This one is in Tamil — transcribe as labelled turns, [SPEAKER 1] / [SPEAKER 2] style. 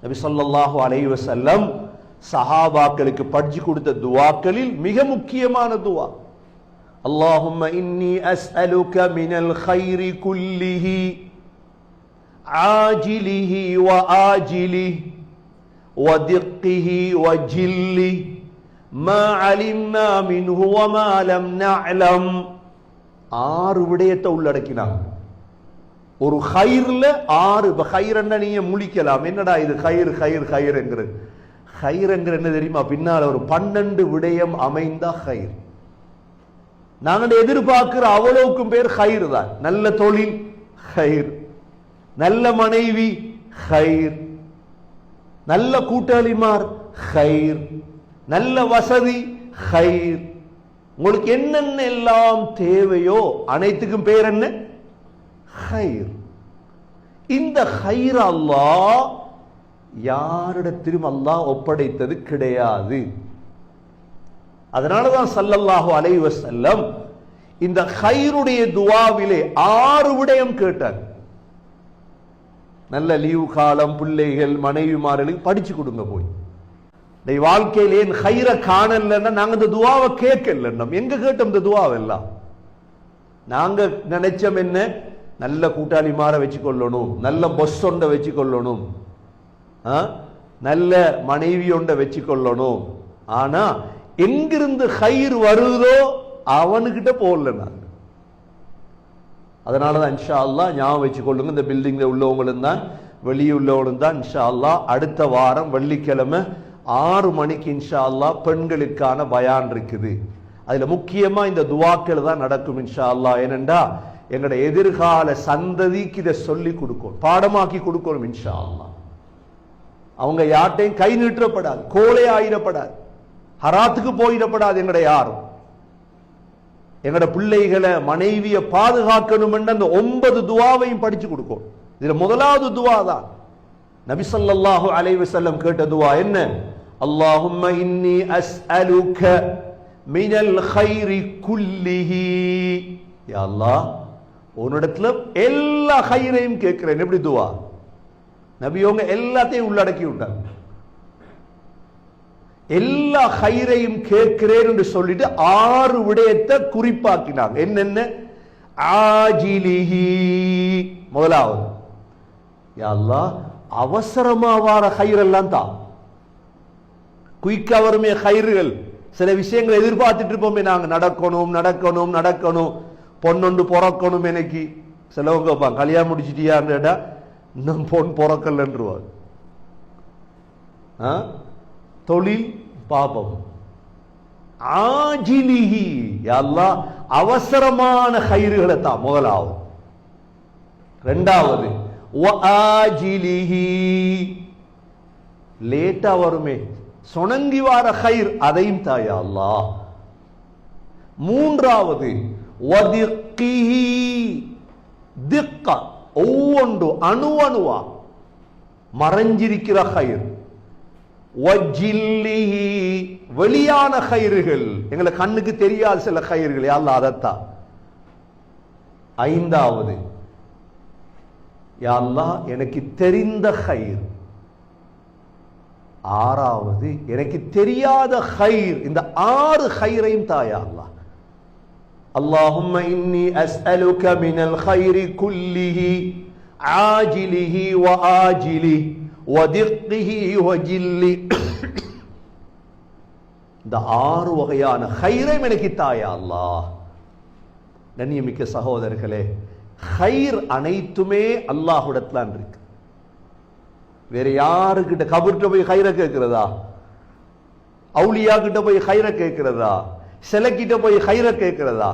[SPEAKER 1] நபி ஸல்லல்லாஹு அலைஹி வஸல்லம் சஹாபாக்களுக்கு படிச்சு கொடுத்த துஆக்களில் மிக முக்கியமான துஆ, அல்லாஹும்ம இன்னி அஸ்அலுக மினல் கைரி குல்லிஹி ஆஜிலிஹி வ ஆஜிலிஹி வ திக்கிஹி வ ஜில்லிஹி மா அலிம்னா மின்ஹு வ மா லம் நஅலம். 6 விடயத்தை உள்ளடக்கினாங்க. ஒரு ஹைர்ல 6. இப்ப ஹைர்ன்னா நீங்க முழிக்கலாம், என்னடா இது ஹைர் ஹைர் ஹைர் என்கிறது. ஹைர் என்கிற என்ன தெரியுமா, பின்னால் ஒரு 12 விடயம் அமைந்தா ஹைர். நாங்கள் எதிர்பார்க்கிற அவ்வளவுக்கும் பேர் ஹைர் தான். நல்ல தொழில் ஹைர், நல்ல மனைவி ஹைர், நல்ல கூட்டாளிமார் ஹைர், நல்ல வசதி ஹைர். உங்களுக்கு என்னென்ன எல்லாம் தேவையோ அனைத்துக்கும் பேர் என்ன, ஹைர். இந்த ஹைர் அல்லாஹ் யாரிடத்திலும் அல்லாஹ் ஒப்படைத்தது கிடையாது. அதனாலதான் ஸல்லல்லாஹு அலைஹி வஸல்லம் இந்த ஹைருடைய துஆவிலே 6 விடயம் கேட்டார். நல்ல லீவு காலம், பிள்ளைகள், மனைவிமார்களுக்கு படிச்சு கொடுங்க. போய் இந்த வாழ்க்கையிலே ஹைர காணலன்னா நாங்க இந்த துஆவை கேட்கல. எங்க கேட்டோம் இந்த துஆவெல்லாம்? நாங்க நினைச்சோம் என்ன, நல்ல கூட்டாளிமார வச்சுக்கொள்ளணும், நல்ல பொஸ் ஒண்ட வச்சுக்கொள்ளணும், நல்ல மனைவி ஒண்ட வச்சுக்கொள்ளணும். ஆனா எங்கிருந்து ஹைர் வருதோ அவனுக்கிட்ட போகல நாங்க. அதனாலதான் இன்ஷா அல்லாஹ் ஞாபகம் வச்சுக்கொள்ளுங்க, இந்த பில்டிங்ல உள்ளவங்களும் தான் வெளியே உள்ளவங்களும் தான் இன்ஷா அல்லாஹ் அடுத்த வாரம் வெள்ளிக்கிழமை 6 மணிக்கு இன்ஷா அல்லாஹ் பெண்களுக்கான பயான் இருக்குது. அதுல முக்கியமா இந்த துஆக்கள் தான் நடக்கும் இன்ஷா அல்லாஹ். ஏனென்றா எங்கட எதிர்கால சந்ததிக்கு இதை சொல்லி கொடுக்கணும், பாடமாக்கி கொடுக்கணும் இன்ஷா அல்லாஹ். அவங்க யார்ட்டையும் கை நீட்டப்படாது, கோலை ஆயிடப்படாது, ஹராத்துக்கு போயிடப்படாது. எங்கட யாரும் எங்கட பிள்ளைகளை மனைவியை பாதுகாக்கணும் என்ற அந்த 9 துஆவையும் படிச்சு கொடுக்கும். இதுல முதலாவது துஆ தான் நபி ஸல்லல்லாஹு அலைஹி வஸல்லம் கேட்ட துஆ. என்ன? அல்லாஹும்ம இன்னி அஸ்அலுக மினல் கைரி குல்லிஹி. யா அல்லாஹ், உன்னிடத்துல எல்லா ஹைரையும் கேட்கிறேன். எப்படி துஆ? நபியோங்க எல்லாத்தையும் உள்ளடக்கி விட்டாங்க. எல்லா ஹைரையும் கேட்கிறேன் என்று சொல்லிட்டு 6 விடயத்தை குறிப்பாக்கினாங்க. என்னென்ன? ஆஜிலிஹி முதலாவது, யா அல்லாஹ் அவசரமா வார ஹைரெல்லாம் தான். குயிக்கா வருமே ஹைர்கள், சில விஷயங்களை எதிர்பார்த்துட்டு இருப்போமே நாங்க, நடக்கணும் நடக்கணும் நடக்கணும், பொண்ணொண்டு பிறக்கணும். எனக்கு சிலவங்க கேட்பாங்க, கல்யாணம் முடிச்சிட்டியான்னு கேட்டா இன்னும் பொன் பிறக்கலன்றுவாங்க. தொழில் பாபம். ஆஜிலிஹி, யா அல்லாஹ் அவசரமான ஹைர்களை தான் முதலாவது. இரண்டாவது வஆஜிலிஹி, லேட்டா வருமே சொனங்கி வார ஹைர், அதையும் தா யா அல்லாஹ். மூன்றாவது வதிக்கிஹி, திக்க ஒவ்வொன்று அணு அணுவா மறைஞ்சிருக்கிற ஹைர். வஜில்லிஹி, வெளியான ஹைர்கள், எங்களை கண்ணுக்கு தெரியாத சில ஹைர்கள், யா அல்லாஹ் அதத்தான். ஐந்தாவது, யா அல்லாஹ் எனக்கு தெரிந்த ஹைர். ஆறாவது எனக்கு தெரியாத ஹைர். இந்த 6 ஹைரையும் தா யா அல்லாஹ். அல்லாஹும்ம இன்னி அஸ்அலுக மினல் கைரி குல்லிஹி ஆஜிலிஹி வ ஆஜிலிஹி வ திக்கிஹி வ ஜில்லி. இந்த 6 வகையான ஹைரையும் எனக்கு தா யா அல்லாஹ். கண்ணியமிக்க சகோதரர்களே, ஹைர் அனைத்துமே அல்லாஹ்விடத்துல இருக்கு. வேற யாருக்கிட்ட, கபர்கிட்ட போய் ஹைர கேட்கிறதா? அவுலியா கிட்ட போய் ஹைர கேட்கிறதா? சிலைக்கிட்ட போய் ஹைர கேட்கிறதா?